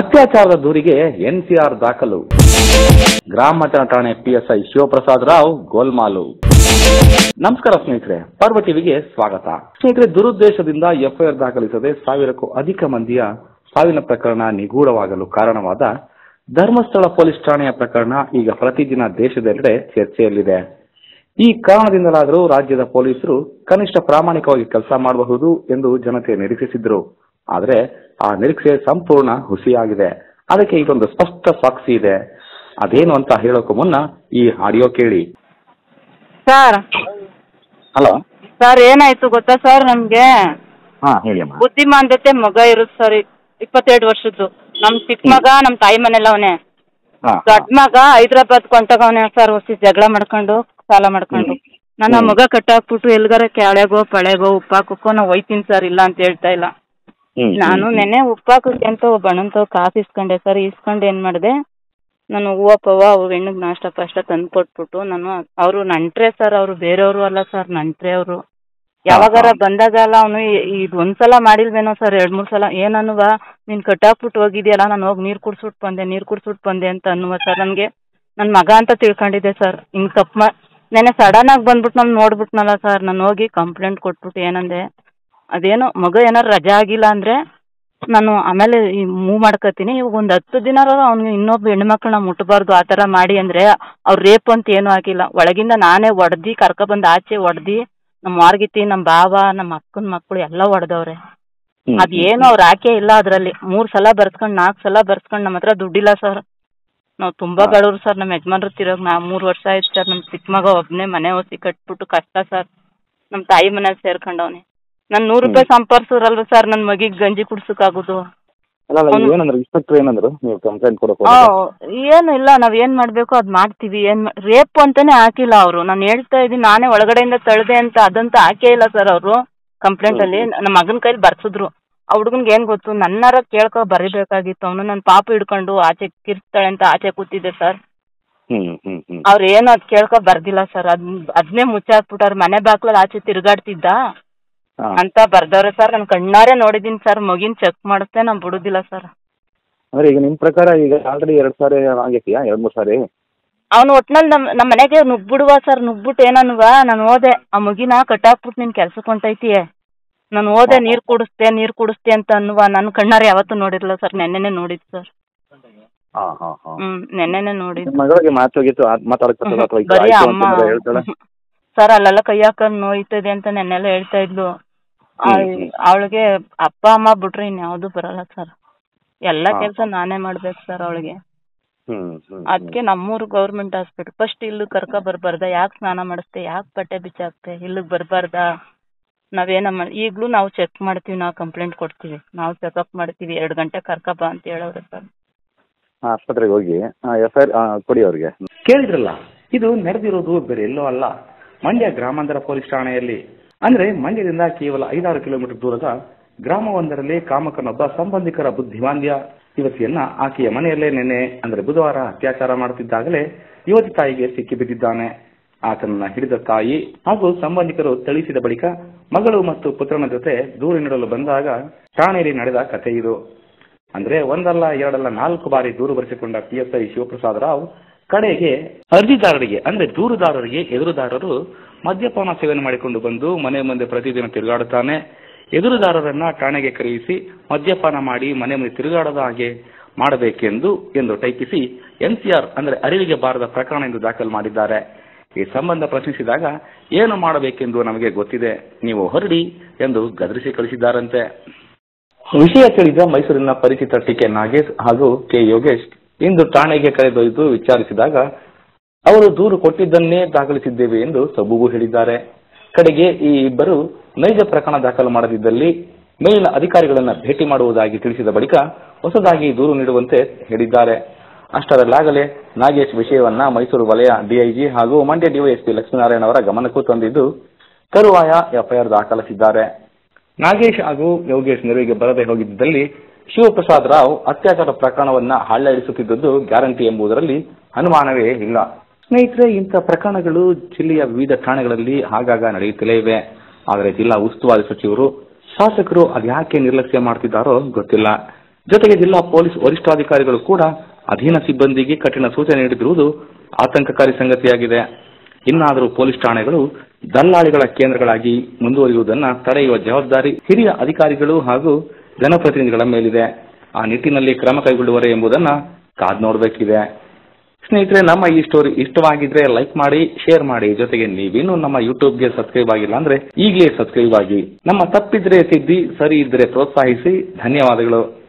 ಅತ್ಯಾಚಾರದ ದೂರಿಗೆ NCR ದಾಖಲು. ಗ್ರಾಮ ಮಟ್ಟದ ಠಾಣೆ ಪಿಎಸ್ಐ ಶಿವಪ್ರಸಾದ್ ರಾವ್ ಗೋಲ್ಮಾಲು. ನಮಸ್ಕಾರ ಸ್ನೇಹಿತರೆ, ಪರ್ವ ಟಿವಿಗೆ ಸ್ವಾಗತ. ಸ್ನೇಹಿತರೆ, ದುರುದ್ದೇಶದಿಂದ ಎಫ್ಐಆರ್ ದಾಖಲಿಸದೆ ಸಾವಿರಕ್ಕೂ ಅಧಿಕ ಮಂದಿಯ ಸಾವಿನ ಪ್ರಕರಣ ನಿಗೂಢವಾಗಲು ಕಾರಣವಾದ ಧರ್ಮಸ್ಥಳ ಪೊಲೀಸ್ ಠಾಣೆಯ ಪ್ರಕರಣ ಈಗ ಪ್ರತಿದಿನ ದೇಶದೆಲ್ಲೆಡೆ ಚರ್ಚೆಯಲ್ಲಿದೆ. ಈ ಕಾರಣದಿಂದಲಾದರೂ ರಾಜ್ಯದ ಪೊಲೀಸರು ಕನಿಷ್ಠ ಪ್ರಾಮಾಣಿಕವಾಗಿ ಕೆಲಸ ಮಾಡಬಹುದು ಎಂದು ಜನತೆ ನಿರೀಕ್ಷಿಸಿದ್ರು. ಆದರೆ ಆ ನಿರೀಕ್ಷೆ ಸಂಪೂರ್ಣ ಹುಸಿಯಾಗಿದೆ. ಅದಕ್ಕೆ ಇದೊಂದು ಸ್ಪಷ್ಟ ಸಾಕ್ಷಿ ಇದೆ. ಅದೇನು ಅಂತ ಹೇಳೋಕೆ ಮುನ್ನ ಈ ಆಡಿಯೋ ಕೇಳಿ. ಸರ್, ಹಲೋ ಸರ್, ಏನಾಯ್ತು ಗೊತ್ತಾ ಸರ್? ನಮ್ಗೆ ಬುದ್ಧಿಮಾಂದ್ಯತೆ ಮಗ ಇರುತ್ತೆ ಸರ್, 22 ವರ್ಷದ್ದು. ನಮ್ ಚಿಕ್ಕ ಮಗ ನಮ್ ತಾಯಿ ಮನೆಲ್ಲ ಅವನೇ. ದೊಡ್ಡ ಮಗ ಹೈದ್ರಾಬಾದ್ ಕೊಂಟಾಗವನೇ ಸರ್, ಹೊಸಿ ಜಗಳ ಮಾಡ್ಕೊಂಡು ಸಾಲ ಮಾಡ್ಕೊಂಡು. ನನ್ನ ಮಗ ಕಟ್ಟಾಕ್ಬಿಟ್ಟು ಎಲ್ಗಾರ ಕೆಳಗೋ ಪಳೆಗೋ ಉಪ್ಪಾಕೋ ನಾ ಹೋಯ್ತೀನಿ ಸರ್, ಇಲ್ಲ ಅಂತ ಹೇಳ್ತಾ ಇಲ್ಲ. ನಾನು ನೆನ್ನೆ ಉಪ್ಪಾಕಕ್ಕೆ ಅಂತ ಒಬ್ಬ ಅಣ್ಣಂತ ಕಾಸು ಇಸ್ಕೊಂಡೆ ಸರ್. ಇಸ್ಕೊಂಡು ಏನ್ ಮಾಡಿದೆ, ನಾನು ಹೂವು ಪವ್ವ ಅವ್ರ ಹೆಣ್ಣಿಗೆ ನಾಷ್ಟ ಪಾಷ್ಟ ತಂದು ಕೊಟ್ಬಿಟ್ಟು, ನಾನು ಅವರು ನಂಟ್ರೆ ಸರ್, ಅವರು ಬೇರೆಯವರು ಅಲ್ಲ ಸರ್, ನಂಟ್ರೆ ಅವರು. ಯಾವಾಗಾರ ಬಂದಾಗಲ್ಲ ಅವನು ಇದು ಒಂದ್ಸಲ ಮಾಡಿಲ್ವೇನೋ ಸರ್, 2-3 ಸಲ ಏನನ್ನುವ, ನೀನ್ ಕಟ್ಟಾಕ್ಬಿಟ್ಟು ಹೋಗಿದ್ಯಲ್ಲ, ನಾನು ಹೋಗಿ ನೀರು ಕುಡ್ಸ್ಬಿಟ್ಟು ಬಂದೆ ಅಂತ ಅನ್ನುವ ಸರ್. ನನಗೆ ನನ್ನ ಮಗ ಅಂತ ತಿಳ್ಕೊಂಡಿದ್ದೆ ಸರ್. ಹಿಂಗೆ ತಪ್ಪು ನೆನ್ನೆ ಸಡನ್ ಆಗಿ ಬಂದ್ಬಿಟ್ಟು ನಾನು ನೋಡ್ಬಿಟ್ನಲ್ಲ ಸರ್, ನಾನು ಹೋಗಿ ಕಂಪ್ಲೇಂಟ್ ಕೊಟ್ಬಿಟ್ಟು ಏನಂದೆ, ಅದೇನೋ ಮಗ ಏನಾರು ರಜಾ ಆಗಿಲ್ಲ ಅಂದರೆ ನಾನು ಆಮೇಲೆ ಮೂವ್ ಮಾಡ್ಕೋತೀನಿ, ಇವಾಗ ಒಂದು 10 ದಿನ ಅವ್ನಿಗೆ ಇನ್ನೊಬ್ಬ ಹೆಣ್ಮಕ್ಳನ್ನ ಮುಟ್ಟಬಾರ್ದು ಆ ಥರ ಮಾಡಿ ಅಂದರೆ, ಅವ್ರು ರೇಪ್ ಅಂತ ಏನೂ ಆಗಿಲ್ಲ. ಒಳಗಿಂದ ನಾನೇ ಹೊಡೆದು ಕರ್ಕೊಬಂದು ಆಚೆ ಹೊಡೆದು ನಮ್ಮ ಮಾರ್ಗಿತಿ, ನಮ್ಮ ಭಾವ, ನಮ್ಮ ಅಕ್ಕನ ಮಕ್ಕಳು ಎಲ್ಲ ಹೊಡೆದವ್ರೆ. ಅದೇನು ಅವ್ರು ಹಾಕೇ ಇಲ್ಲ ಅದರಲ್ಲಿ. 3 ಸಲ ಬರ್ಸ್ಕೊಂಡು 4 ಸಲ ಬರ್ಸ್ಕೊಂಡು ನಮ್ಮ ಹತ್ರ ದುಡ್ಡಿಲ್ಲ ಸರ್. ನಾವು ತುಂಬ ಬಡವರು ಸರ್. ನಮ್ಮ ಯಜಮಾನ್ರು ತಿರೋಗಿ 3 ವರ್ಷ ಆಯ್ತು ಸರ್. ನಮ್ಮ ಚಿಕ್ಕ ಮಗ ಒಬ್ಬನೇ ಮನೆ ಹೊಸಿ ಕಟ್ಬಿಟ್ಟು ಕಷ್ಟ ಸರ್. ನಮ್ಮ ತಾಯಿ ಮನೇಲಿ ಸೇರ್ಕೊಂಡವನೆ. ನಾನು 100 ರೂಪಾಯಿ ಸಂಪಾದಿಸೋರಲ್ವ ಸರ್ ನನ್ನ ಮಗಿಗೆ ಗಂಜಿ ಕುಡ್ಸೋಕ್ಕಾಗೋದು? ಏನು ಇಲ್ಲ, ನಾವ್ ಏನ್ ಮಾಡ್ಬೇಕು ಅದ್ ಮಾಡ್ತೀವಿ. ರೇಪ್ ಅಂತಾನೆ ಹಾಕಿಲ್ಲ ಅವರು. ನಾನು ಹೇಳ್ತಾ ಇದ್ದೀನಿ, ನಾನೇ ಒಳಗಡೆಯಿಂದ ತಳ್ದೆ ಅಂತ ಅದಂತ ಹಾಕೇ ಇಲ್ಲ ಸರ್ ಅವರು ಕಂಪ್ಲೇಂಟ್ ಅಲ್ಲಿ. ನಮ್ಮ ಮಗನ ಕೈಲಿ ಬರ್ಸಿದ್ರು. ಆ ಹುಡುಗನ್ಗೆ ಏನ್ ಗೊತ್ತು, ನನ್ನಾರ ಕೇಳ್ಕೊ ಬರಿಬೇಕಾಗಿತ್ತು. ಅವನು ನನ್ನ ಪಾಪ ಹಿಡ್ಕೊಂಡು ಆಚೆ ಕಿರ್ಸ್ತಾಳೆ ಅಂತ ಆಚೆ ಕೂತಿದ್ದೆ ಸರ್. ಅವ್ರು ಏನು ಅದ್ ಕೇಳ್ಕೊ ಬರ್ದಿಲ್ಲ ಸರ್. ಅದ್ನೇ ಮುಚ್ಚಾಕ್ಬಿಟ್ಟಾರ. ಮನೆ ಬಾಕ್ಲಲ್ಲಿ ಆಚೆ ತಿರ್ಗಾಡ್ತಿದ್ದ ಅಂತ ಬರ್ದವ್ರೆ ಸರ್. ನಾನು ಕಣ್ಣಾರೆ ನೋಡಿದೀನಿ ಸರ್. ಮಗಿನ ಚೆಕ್ ಮಾಡಿಸ್ತೇ ನಾನು ಬಿಡುದಿಲ್ಲ ಸರ್. ಅಂದ್ರೆ ಈಗ ನಿಮ್ ಪ್ರಕಾರ ಈಗ ಆಲ್ರೆಡಿ 2 ಸಾರಿ ಆಗೈತಿಯಾ? 2-3 ಸಾರಿ ಅವ್ನು ಒಟ್ನಲ್ಲಿ ನಮ್ಮ ಮನೆಗೆ ನುಗ್ಬಿಡುವ ಸರ್. ನುಗ್ಬಿಟ್ಟು ಏನನ್ನುವ, ನಾನು ಹೋದೆ ಆ ಮಗಿನ ಕಟ್ಟಾಕ್ಬಿಟ್ಟು ನಿನ್ ಕೆಲ್ಸಕ್ಕೆ ಹೊಂಟೈತಿ, ನಾನು ಹೋದೆ ನೀರು ಕುಡಿಸ್ತೆ ಅಂತ ಅನ್ನುವ. ನಾನು ಕಣ್ಣಾರೆ ಯಾವತ್ತೂ ನೋಡಿರಲಿಲ್ಲ ಸರ್. ನೆನ್ನೆನೆ ನೋಡಿದ್ದು ಸರ್. ನೆನ್ನೆನೆ ನೋಡಿದ್ದು. ಬರೀ ಅಮ್ಮ ಸರ್ ಅಲ್ಲೆಲ್ಲ ಕೈ ಹಾಕೊಂಡು ನೋಯ್ತದೆ ಅಂತ ನೆನ್ನೆಲ್ಲ ಹೇಳ್ತಾ ಇದ್ಲು. ಅವಳಿಗೆ ಅಪ್ಪ ಅಮ್ಮ ಬಿಟ್ರೆ ಇನ್ಯಾವುದು ಬರಲ್ಲ ಸರ್. ಎಲ್ಲ ಕೆಲಸ ನಾನೇ ಮಾಡ್ಬೇಕು ಸರ್ ಅವಳಿಗೆ. ಅದಕ್ಕೆ ನಮ್ಮೂರು ಗೌರ್ಮೆಂಟ್ ಹಾಸ್ಪಿಟಲ್ ಫಸ್ಟ್ ಇಲ್ಲಿಗೆ ಕರ್ಕೊ ಬರ್ಬಾರ್ದ? ಯಾಕೆ ಸ್ನಾನ ಮಾಡಿಸ್ತೆ, ಯಾಕೆ ಬಟ್ಟೆ ಬಿಚ್ಚಾಕ್ತೆ, ಇಲ್ಲಿಗೆ ಬರಬಾರ್ದ? ನಾವೇನ ಈಗಲೂ ನಾವು ಚೆಕ್ ಮಾಡ್ತೀವಿ, ನಾವು ಕಂಪ್ಲೇಂಟ್ ಕೊಡ್ತೀವಿ, ನಾವು ಚೆಕಪ್ ಮಾಡ್ತೀವಿ. 2 ಗಂಟೆ ಕರ್ಕೊ ಬಾ ಅಂತ ಹೇಳವ್ರೆ ಸರ್. ಆಸ್ಪತ್ರೆಗೆ ಹೋಗಿ ಎಫ್ಐಆರ್ ಕೊಡಿ ಅವ್ರಿಗೆ. ಕೇಳಿದ್ರಲ್ಲ, ಇದು ನಡೆದಿರೋದು ಬೇರೆ ಎಲ್ಲೋ ಅಲ್ಲ, ಮಂಡ್ಯ ಗ್ರಾಮಾಂತರ ಪೊಲೀಸ್ ಠಾಣೆಯಲ್ಲಿ. ಅಂದ್ರೆ ಮಂಡ್ಯದಿಂದ ಕೇವಲ 5-6 ಕಿಲೋಮೀಟರ್ ದೂರದ ಗ್ರಾಮವೊಂದರಲ್ಲಿ ಕಾಮಕನೊಬ್ಬ ಸಂಬಂಧಿಕರ ಬುದ್ಧಿಮಾಂದ್ಯ ಯುವತಿಯನ್ನ ಆಕೆಯ ಮನೆಯಲ್ಲೇ ನಿನ್ನೆ ಅಂದ್ರೆ ಬುಧವಾರ ಅತ್ಯಾಚಾರ ಮಾಡುತ್ತಿದ್ದಾಗಲೇ ಯುವತಿ ತಾಯಿಗೆ ಸಿಕ್ಕಿ ಬಿದ್ದಿದ್ದಾನೆ. ಆತನನ್ನ ಹಿಡಿದ ತಾಯಿ ಹಾಗೂ ಸಂಬಂಧಿಕರು ಥಳಿಸಿದ ಬಳಿಕ ಮಗಳು ಮತ್ತು ಪುತ್ರನ ಜೊತೆ ದೂರು ನೀಡಲು ಬಂದಾಗ ಠಾಣೆಯಲ್ಲಿ ನಡೆದ ಕಥೆ ಇದು. ಅಂದ್ರೆ 1 2 4 ಬಾರಿ ದೂರು ಬರೆಸಿಕೊಂಡ ಪಿಎಸ್ಐ ಶಿವಪ್ರಸಾದ್ ರಾವ್ ಕಡೆಗೆ ಅರ್ಜಿದಾರರಿಗೆ ಅಂದ್ರೆ ದೂರುದಾರರಿಗೆ ಎದುರುದಾರರು ಮದ್ಯಪಾನ ಸೇವನೆ ಮಾಡಿಕೊಂಡು ಬಂದು ಮನೆ ಮುಂದೆ ಪ್ರತಿದಿನ ತಿರುಗಾಡುತ್ತಾನೆ. ಎದುರುದಾರರನ್ನ ಠಾಣೆಗೆ ಕರೆಯಿಸಿ ಮದ್ಯಪಾನ ಮಾಡಿ ಮನೆ ಮುಂದೆ ತಿರುಗಾಡದ ಹಾಗೆ ಮಾಡಬೇಕೆಂದು ಟೈಪಿಸಿ ಎನ್ಸಿಆರ್ ಅಂದ್ರೆ ಅರಿವಿಗೆ ಬಾರದ ಪ್ರಕರಣ ಎಂದು ದಾಖಲು ಮಾಡಿದ್ದಾರೆ. ಈ ಸಂಬಂಧ ಪ್ರಶ್ನಿಸಿದಾಗ ಏನು ಮಾಡಬೇಕೆಂದು ನಮಗೆ ಗೊತ್ತಿದೆ, ನೀವು ಹೊರಡಿ ಎಂದು ಗದರಿಸಿ ಕಳಿಸಿದ್ದಾರಂತೆ. ವಿಷಯ ತಿಳಿದ ಮೈಸೂರಿನ ಪರಿಚಿತ ಟಿಕೆ ನಾಗೇಶ್ ಹಾಗೂ ಕೆ ಯೋಗೇಶ್ ಇಂದು ಠಾಣೆಗೆ ಕರೆದೊಯ್ದು ವಿಚಾರಿಸಿದಾಗ ಅವರು ದೂರು ಕೊಟ್ಟಿದ್ದನ್ನೇ ದಾಖಲಿಸಿದ್ದೇವೆ ಎಂದು ಸಬೂಬು ಹೇಳಿದ್ದಾರೆ. ಕಡೆಗೆ ಈ ಇಬ್ಬರು ನೈಜ ಪ್ರಕರಣ ದಾಖಲು ಮಾಡದಿದ್ದಲ್ಲಿ ಮೇಲಿನ ಅಧಿಕಾರಿಗಳನ್ನ ಭೇಟಿ ಮಾಡುವುದಾಗಿ ತಿಳಿಸಿದ ಬಳಿಕ ಹೊಸದಾಗಿ ದೂರು ನೀಡುವಂತೆ ಹೇಳಿದ್ದಾರೆ. ಅಷ್ಟರಲ್ಲಾಗಲೇ ನಾಗೇಶ್ ವಿಷಯವನ್ನ ಮೈಸೂರು ವಲಯ ಡಿಐಜಿ ಹಾಗೂ ಮಂಡ್ಯ ಡಿವೈಎಸ್ಪಿ ಲಕ್ಷ್ಮೀನಾರಾಯಣ ಅವರ ಗಮನಕ್ಕೂ ತಂದಿದ್ದು ತರುವಾಯ ಎಫ್ಐಆರ್ ದಾಖಲಿಸಿದ್ದಾರೆ. ನಾಗೇಶ್ ಹಾಗೂ ಯೋಗೇಶ್ ನೆರವಿಗೆ ಬರದೆ ಹೋಗಿದ್ದಲ್ಲಿ ಶಿವಪ್ರಸಾದ್ ರಾವ್ ಅತ್ಯಾಚಾರ ಪ್ರಕರಣವನ್ನ ಹಳ್ಳಹಿಡಿಸುತ್ತಿದ್ದುದು ಗ್ಯಾರಂಟಿ ಎಂಬುದರಲ್ಲಿ ಅನುಮಾನವೇ ಇಲ್ಲ. ಸ್ನೇಹಿತರೆ, ಇಂಥ ಪ್ರಕರಣಗಳು ಜಿಲ್ಲೆಯ ವಿವಿಧ ಠಾಣೆಗಳಲ್ಲಿ ಆಗಾಗ ನಡೆಯುತ್ತಲೇ ಇವೆ. ಆದರೆ ಜಿಲ್ಲಾ ಉಸ್ತುವಾರಿ ಸಚಿವರು, ಶಾಸಕರು ಅದ್ಯಾಕೆ ನಿರ್ಲಕ್ಷ್ಯ ಮಾಡ್ತಿದ್ದಾರೋ ಗೊತ್ತಿಲ್ಲ. ಜೊತೆಗೆ ಜಿಲ್ಲಾ ಪೊಲೀಸ್ ವರಿಷ್ಠಾಧಿಕಾರಿಗಳು ಕೂಡ ಅಧೀನ ಸಿಬ್ಬಂದಿಗೆ ಕಠಿಣ ಸೂಚನೆ ನೀಡಿರುವುದು ಆತಂಕಕಾರಿ ಸಂಗತಿಯಾಗಿದೆ. ಇನ್ನಾದರೂ ಪೊಲೀಸ್ ಠಾಣೆಗಳು ದಲ್ಲಾಳಿಗಳ ಕೇಂದ್ರಗಳಾಗಿ ಮುಂದುವರಿಯುವುದನ್ನು ತಡೆಯುವ ಜವಾಬ್ದಾರಿ ಹಿರಿಯ ಅಧಿಕಾರಿಗಳು ಹಾಗೂ ಜನಪ್ರತಿನಿಧಿಗಳ ಮೇಲಿದೆ. ಆ ನಿಟ್ಟಿನಲ್ಲಿ ಕ್ರಮ ಕೈಗೊಳ್ಳುವರೆ ಎಂಬುದನ್ನು ಕಾದು ನೋಡಬೇಕಿದೆ. ಸ್ನೇಹಿತರೆ, ನಮ್ಮ ಈ ಸ್ಟೋರಿ ಇಷ್ಟವಾಗಿದ್ರೆ ಲೈಕ್ ಮಾಡಿ, ಶೇರ್ ಮಾಡಿ. ಜೊತೆಗೆ ನೀವೇನು ನಮ್ಮ ಯೂಟ್ಯೂಬ್ಗೆ ಸಬ್ಸ್ಕ್ರೈಬ್ ಆಗಿಲ್ಲ ಅಂದ್ರೆ ಈಗಲೇ ಸಬ್ಸ್ಕ್ರೈಬ್ ಆಗಿ. ನಮ್ಮ ತಪ್ಪಿದ್ರೆ ತಿದ್ದಿ, ಸರಿ ಇದ್ರೆ ಪ್ರೋತ್ಸಾಹಿಸಿ. ಧನ್ಯವಾದಗಳು.